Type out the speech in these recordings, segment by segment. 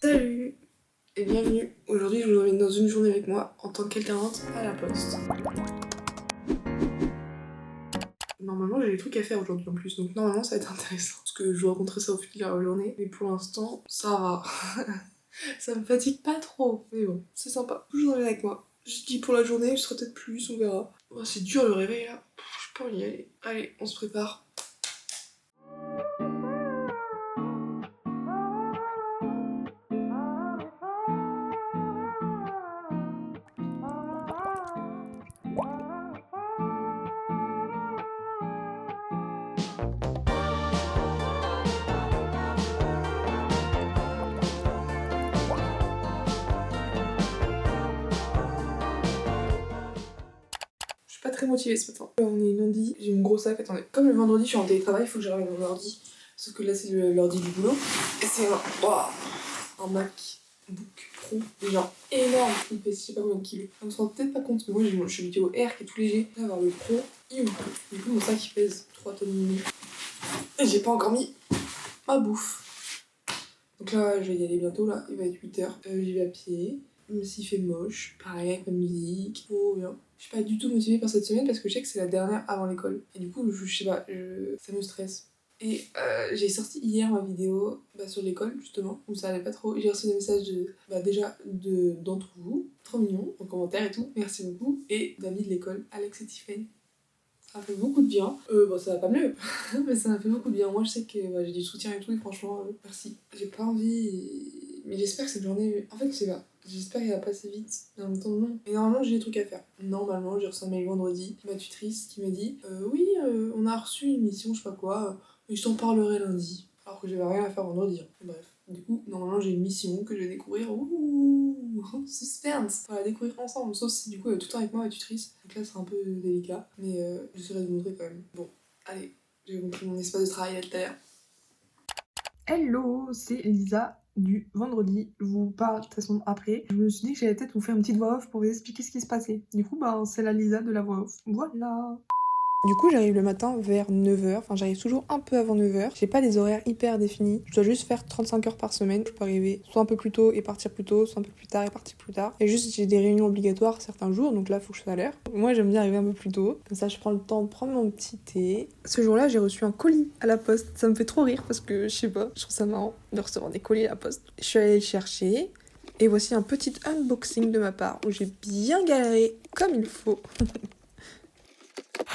Salut et bienvenue. Aujourd'hui, je vous emmène dans une journée avec moi en tant qu'alternante à la poste. Normalement, j'ai des trucs à faire aujourd'hui en plus, donc normalement ça va être intéressant. Parce que je vais rencontrer ça au fil de la journée, mais pour l'instant, ça va. Ça me fatigue pas trop, mais bon, c'est sympa. Je vous emmène avec moi. Je dis pour la journée, je serai peut-être plus, on verra. Oh, c'est dur le réveil là. Je peux pas y aller. Allez, on se prépare. Pas très motivée ce matin. On est lundi, j'ai mon gros sac, attendez. Comme le vendredi je suis en télétravail, il faut que je ramène mon ordi. Sauf que là c'est l'ordi du boulot. Et c'est un MacBook Pro, genre énorme. Il fait je sais pas combien de kilos. On se rend peut-être pas compte, mais moi je suis habituée au R qui est tout léger. Là avoir le Pro, du coup mon sac il pèse 3 tonnes et demie. Et j'ai pas encore mis ma bouffe. Donc là je vais y aller bientôt, là il va être 8h. J'y vais à pied. Même s'il fait moche, pareil avec ma musique, trop bien. Je suis pas du tout motivée par cette semaine parce que je sais que c'est la dernière avant l'école. Et du coup, je sais pas, ça me stresse. Et j'ai sorti hier ma vidéo sur l'école justement, où ça allait pas trop. J'ai reçu des messages d'entre vous, trop mignons, en commentaire et tout, merci beaucoup. Et d'amis de l'école, Alex et Tiffany. Ça m'a fait beaucoup de bien. Ça va pas mieux, mais ça m'a fait beaucoup de bien. Moi je sais que j'ai du soutien et tout, et franchement, merci. J'ai pas envie, mais j'espère que cette journée. En fait, je sais pas. J'espère qu'elle va passer vite, mais en même temps non. Et normalement j'ai des trucs à faire. Normalement j'ai reçu un mail vendredi, ma tutrice qui m'a dit oui, on a reçu une mission, je sais pas quoi, mais je t'en parlerai lundi. Alors que j'avais rien à faire vendredi. Hein. Bref. Du coup, normalement j'ai une mission que je vais découvrir. Ouh, suspense. On va la découvrir ensemble, sauf si du coup elle est tout le temps avec moi, ma tutrice. Donc là c'est un peu délicat, mais j'essaierai de vous montrer quand même. Bon, allez, je vais vous montrer mon espace de travail à l'intérieur. Hello, c'est Elisa du vendredi. Je vous parle de toute façon après. Je me suis dit que j'allais peut-être vous faire une petite voix off pour vous expliquer ce qui se passait. Du coup, c'est la Lisa de la voix off. Voilà. Du coup, j'arrive le matin vers 9h. Enfin, j'arrive toujours un peu avant 9h. J'ai pas des horaires hyper définis. Je dois juste faire 35 heures par semaine. Je peux arriver soit un peu plus tôt et partir plus tôt, soit un peu plus tard et partir plus tard. Et juste, j'ai des réunions obligatoires certains jours, donc là, faut que je sois à l'heure. Moi, j'aime bien arriver un peu plus tôt. Comme ça, je prends le temps de prendre mon petit thé. Ce jour-là, j'ai reçu un colis à la poste. Ça me fait trop rire parce que, je sais pas, je trouve ça marrant de recevoir des colis à la poste. Je suis allée le chercher. Et voici un petit unboxing de ma part où j'ai bien galéré comme il faut.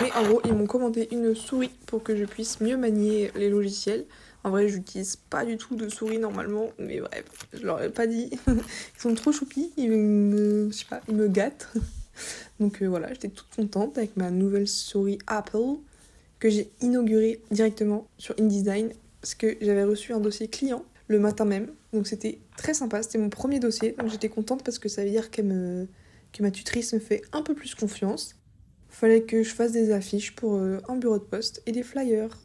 Mais en gros, ils m'ont commandé une souris pour que je puisse mieux manier les logiciels. En vrai, j'utilise pas du tout de souris normalement, mais bref, je leur ai pas dit. Ils sont trop choupis, ils me gâtent. Donc voilà, j'étais toute contente avec ma nouvelle souris Apple que j'ai inaugurée directement sur InDesign parce que j'avais reçu un dossier client le matin même. Donc c'était très sympa, c'était mon premier dossier. Donc j'étais contente parce que ça veut dire que ma tutrice me fait un peu plus confiance. Fallait que je fasse des affiches pour un bureau de poste et des flyers.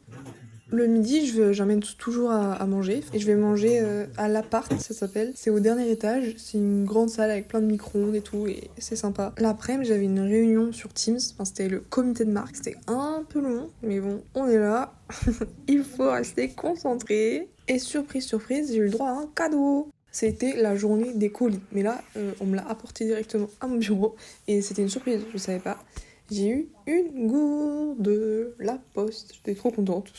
Le midi, j'emmène toujours à manger. Et je vais manger à l'appart, ça s'appelle. C'est au dernier étage. C'est une grande salle avec plein de micro-ondes et tout. Et c'est sympa. L'après-midi, j'avais une réunion sur Teams. Enfin, c'était le comité de marque. C'était un peu long. Mais bon, on est là. Il faut rester concentré. Et surprise, surprise, j'ai eu le droit à un cadeau. C'était la journée des colis. Mais là, on me l'a apporté directement à mon bureau. Et c'était une surprise, je savais pas. J'ai eu une gourde de la poste, j'étais trop contente.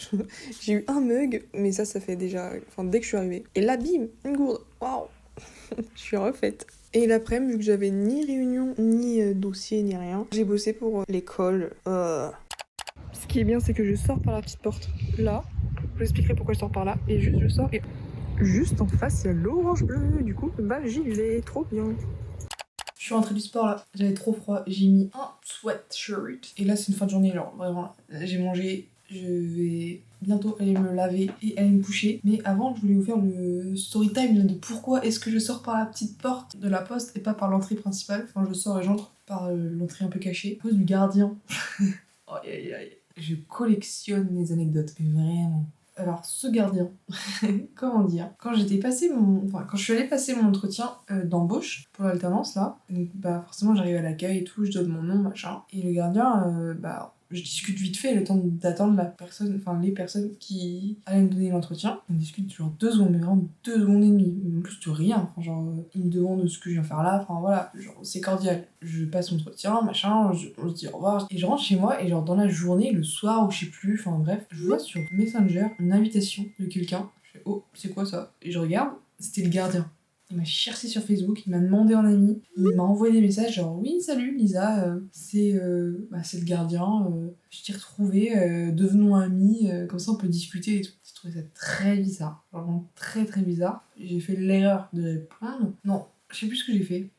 J'ai eu un mug, mais ça fait déjà, dès que je suis arrivée. Et là, bim, une gourde, waouh. Je suis refaite. Et l'après-midi, vu que j'avais ni réunion, ni dossier, ni rien, j'ai bossé pour l'école. Ce qui est bien, c'est que je sors par la petite porte là. Je vous expliquerai pourquoi je sors par là. Et juste, je sors et juste en face, il y a l'orange bleu. Du coup, j'y vais, trop bien. Je suis rentrée du sport là, j'avais trop froid, j'ai mis un sweatshirt. Et là c'est une fin de journée, genre vraiment, j'ai mangé, je vais bientôt aller me laver et aller me coucher. Mais avant je voulais vous faire le story time là, de pourquoi est-ce que je sors par la petite porte de la poste et pas par l'entrée principale. Enfin je sors et j'entre par l'entrée un peu cachée, à cause du gardien. Aïe aïe aïe. Je collectionne les anecdotes, mais vraiment. Alors, ce gardien, comment dire, quand je suis allée passer mon entretien d'embauche pour l'alternance là, donc forcément j'arrive à l'accueil et tout, je donne mon nom, machin, et le gardien, je discute vite fait, le temps d'attendre les personnes qui allaient me donner l'entretien. On discute genre 2 secondes, mais vraiment 2 secondes et demie. En plus de rien. Enfin, genre, ils me demandent ce que je viens faire là. Enfin voilà, genre, c'est cordial. Je passe l'entretien, machin, on se dit au revoir. Et je rentre chez moi, et genre dans la journée, le soir ou je sais plus, enfin bref, je vois sur Messenger une invitation de quelqu'un. Je fais, oh, c'est quoi ça? Et je regarde, c'était le gardien. Il m'a cherché sur Facebook, il m'a demandé en ami, il m'a envoyé des messages genre oui salut Lisa, c'est le gardien, je t'ai retrouvé, devenons amis, comme ça on peut discuter et tout. J'ai trouvé ça très bizarre, vraiment très très bizarre. J'ai fait l'erreur de répondre. Non, je sais plus ce que j'ai fait.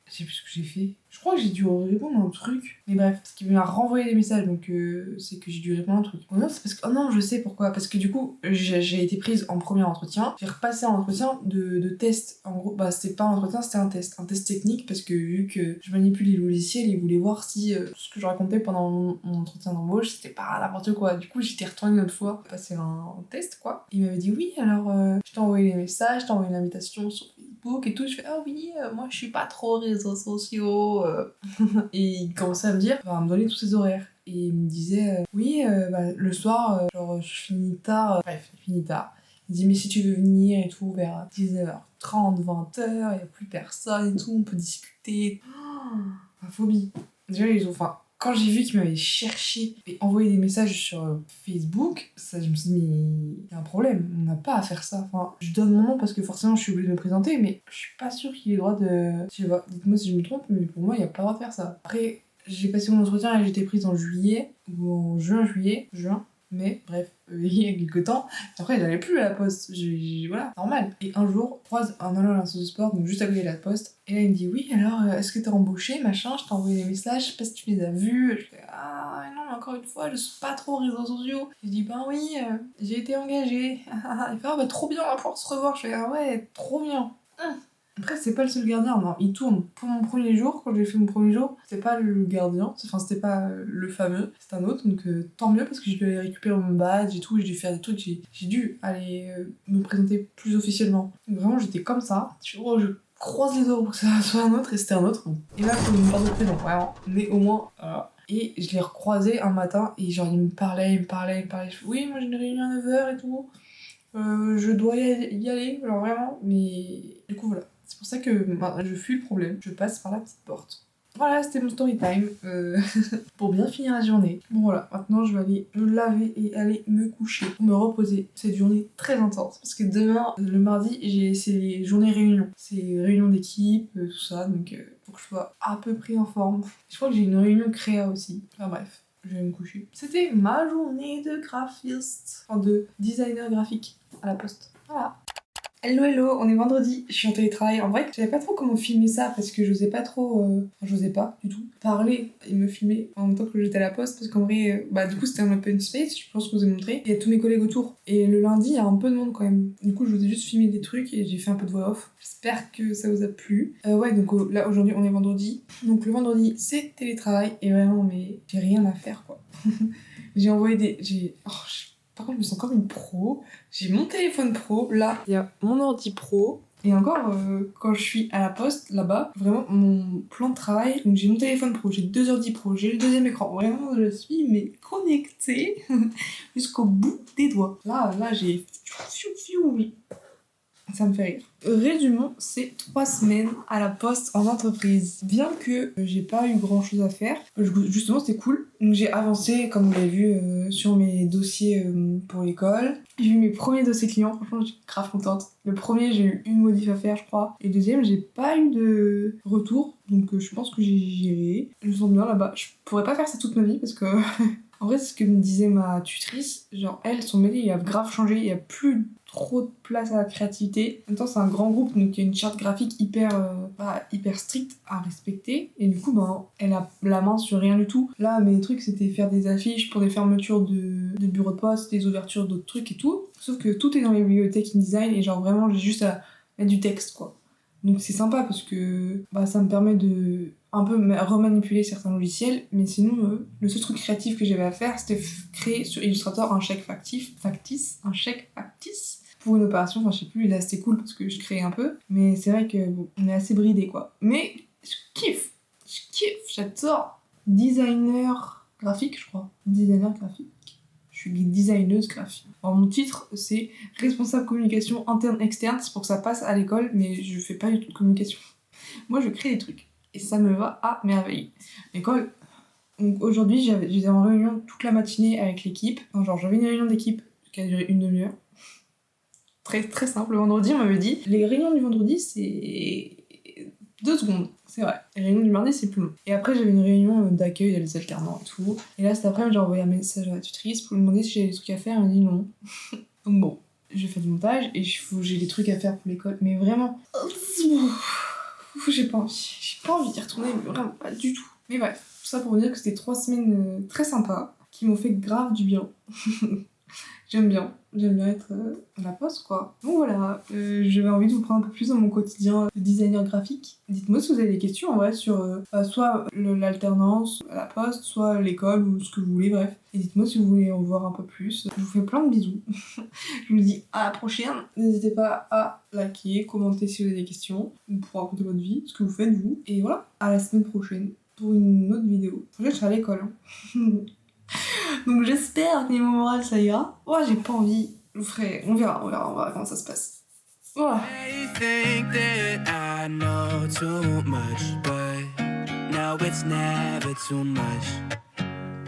Je crois que j'ai dû répondre à un truc. Mais bref, parce qu'il m'a renvoyé des messages, donc c'est que j'ai dû répondre à un truc. Oh non, c'est parce que... Oh non, je sais pourquoi. Parce que du coup, j'ai été prise en premier entretien. J'ai repassé un entretien de test. En gros, c'était pas un entretien, c'était un test. Un test technique, parce que vu que je manipule les logiciels, ils voulaient voir si ce que je racontais pendant mon entretien d'embauche, c'était pas n'importe quoi. Du coup, j'étais retournée une autre fois, passer un test, quoi. Il m'avait dit oui, alors je t'ai envoyé les messages, je t'ai envoyé une invitation sur Facebook et tout. Je fais ah oui, moi je suis pas trop réseaux sociaux. Et il commençait à me donner tous ses horaires. Et il me disait oui, le soir, genre je finis tard. Bref, je finis tard. Il dit mais si tu veux venir et tout, vers 19h30, 20h, il n'y a plus personne et tout, on peut discuter. Oh, ma phobie. Déjà, quand j'ai vu qu'il m'avait cherché et envoyé des messages sur Facebook, ça, je me suis dit, mais il y a un problème, on n'a pas à faire ça. Enfin, je donne mon nom parce que forcément je suis obligée de me présenter, mais je suis pas sûre qu'il ait le droit de... Je sais pas, dites-moi si je me trompe, mais pour moi, il n'y a pas le droit de faire ça. Après, j'ai passé mon entretien et j'étais prise en juillet, ou en juin, mais bref, il y a quelques temps. Après, j'allais plus à la poste. Voilà, normal. Et un jour, je croise un allant à l'institut de sport, donc juste à côté de la poste. Et là, il me dit oui, alors, est-ce que t'es embauché, machin? Je t'ai envoyé des messages, je sais pas si tu les as vus. Je fais ah, non, mais encore une fois, je suis pas trop réseaux sociaux. Je dis ben oui, j'ai été engagée. Il fait ah, bah trop bien, on va pouvoir se revoir. Je fais ah ouais, trop bien. Après, c'est pas le seul gardien, non, il tourne. Pour mon premier jour, quand j'ai fait mon premier jour, c'était pas le gardien, enfin, c'était pas le fameux, c'était un autre, donc tant mieux parce que j'ai dû aller récupérer mon badge et tout, j'ai dû faire des trucs, j'ai dû aller me présenter plus officiellement. Donc, vraiment, j'étais comme ça, je croise les doigts pour que ça soit un autre, et c'était un autre. Et là, faut me parler de prénom, vraiment, mais au moins, voilà. Et je l'ai recroisé un matin, et genre, il me parlait, je fais, oui, moi j'ai une réunion à 9h et tout, je dois y aller, genre vraiment, mais du coup, voilà. C'est pour ça que je fuis le problème, je passe par la petite porte. Voilà, c'était mon story time pour bien finir la journée. Bon voilà, maintenant je vais aller me laver et aller me coucher pour me reposer. Cette journée très intense parce que demain, le mardi, c'est les journées réunions. C'est réunion d'équipe, tout ça, donc faut que je sois à peu près en forme. Je crois que j'ai une réunion créa aussi. Enfin bref, je vais me coucher. C'était ma journée de graphiste, enfin de designer graphique à la poste. Voilà. Hello, on est vendredi, je suis en télétravail. En vrai, je savais pas trop comment filmer ça parce que j'osais pas trop, j'osais pas du tout parler et me filmer en même temps que j'étais à la poste parce qu'en vrai, du coup c'était un open space, je pense que je vous ai montré. Il y a tous mes collègues autour et le lundi, il y a un peu de monde quand même. Du coup, je vous ai juste filmé des trucs et j'ai fait un peu de voix off. J'espère que ça vous a plu. Ouais, donc là aujourd'hui, on est vendredi. Donc le vendredi, c'est télétravail et vraiment, mais j'ai rien à faire quoi. J'ai envoyé par contre, je me sens comme une pro. J'ai mon téléphone pro, là, il y a mon ordi pro. Et encore, quand je suis à la poste, là-bas, vraiment, mon plan de travail, donc j'ai mon téléphone pro, j'ai 2 ordi pro, j'ai le deuxième écran. Vraiment, je suis connectée jusqu'au bout des doigts. Là, j'ai... Oui. Ça me fait rire. Résumons ces 3 semaines à la poste en entreprise. Bien que j'ai pas eu grand chose à faire, justement c'était cool. Donc j'ai avancé, comme vous l'avez vu, sur mes dossiers pour l'école. J'ai eu mes premiers dossiers clients, franchement je suis grave contente. Le premier, j'ai eu une modif à faire, je crois. Et le deuxième, j'ai pas eu de retour. Donc je pense que j'ai géré. Je me sens bien là-bas. Je pourrais pas faire ça toute ma vie parce que... En vrai, c'est ce que me disait ma tutrice. Genre, elle, son métier, il a grave changé. Il y a plus trop de place à la créativité. En même temps, c'est un grand groupe, donc il y a une charte graphique hyper stricte à respecter. Et du coup, elle a la main sur rien du tout. Là, mes trucs, c'était faire des affiches pour des fermetures de bureaux de poste, des ouvertures d'autres trucs et tout. Sauf que tout est dans les bibliothèques InDesign et genre vraiment, j'ai juste à mettre du texte, quoi. Donc c'est sympa parce que ça me permet de un peu remanipuler certains logiciels, mais sinon le seul truc créatif que j'avais à faire c'était créer sur Illustrator un chèque factice pour une opération, enfin je sais plus, là c'était cool parce que je créais un peu, mais c'est vrai que on est assez bridé quoi. Mais je kiffe, j'adore. Designer graphique, je crois. Designer graphique. Je suis designeuse graphique. Alors, mon titre, c'est responsable communication interne-externe. C'est pour que ça passe à l'école, mais je fais pas du tout de communication. Moi, je crée des trucs. Et ça me va à merveille. L'école. Donc aujourd'hui, j'étais en réunion toute la matinée avec l'équipe. Enfin, genre, j'avais une réunion d'équipe qui a duré une demi-heure. Très, très simple. Le vendredi, on m'avait dit, les réunions du vendredi, c'est 2 secondes. C'est vrai. Les réunions du mardi, c'est plus long. Et après, j'avais une réunion d'accueil, il y a les alternants et tout. Et là, cet après-midi, j'ai envoyé un message à la tutrice pour lui demander si j'avais des trucs à faire. Elle m'a dit non. Donc bon, je fais du montage et j'ai des trucs à faire pour l'école. Mais vraiment, j'ai pas envie. J'ai pas envie d'y retourner, mais vraiment pas du tout. Mais bref, tout ça pour vous dire que c'était 3 semaines très sympas qui m'ont fait grave du bien. J'aime bien être à la poste, quoi. Donc voilà, j'avais envie de vous prendre un peu plus dans mon quotidien de designer graphique. Dites-moi si vous avez des questions en vrai sur soit l'alternance à la poste, soit l'école ou ce que vous voulez, bref. Et dites-moi si vous voulez en voir un peu plus. Je vous fais plein de bisous. Je vous dis à la prochaine. N'hésitez pas à liker, commenter si vous avez des questions, ou pour raconter votre vie, ce que vous faites vous. Et voilà, à la semaine prochaine pour une autre vidéo. Je serai à l'école. Hein. Donc j'espère que niveau moral ça ira. Ouais, j'ai pas envie. Je le ferai. On verra comment ça se passe. Voilà. I think that I know too much, but now it's never too much.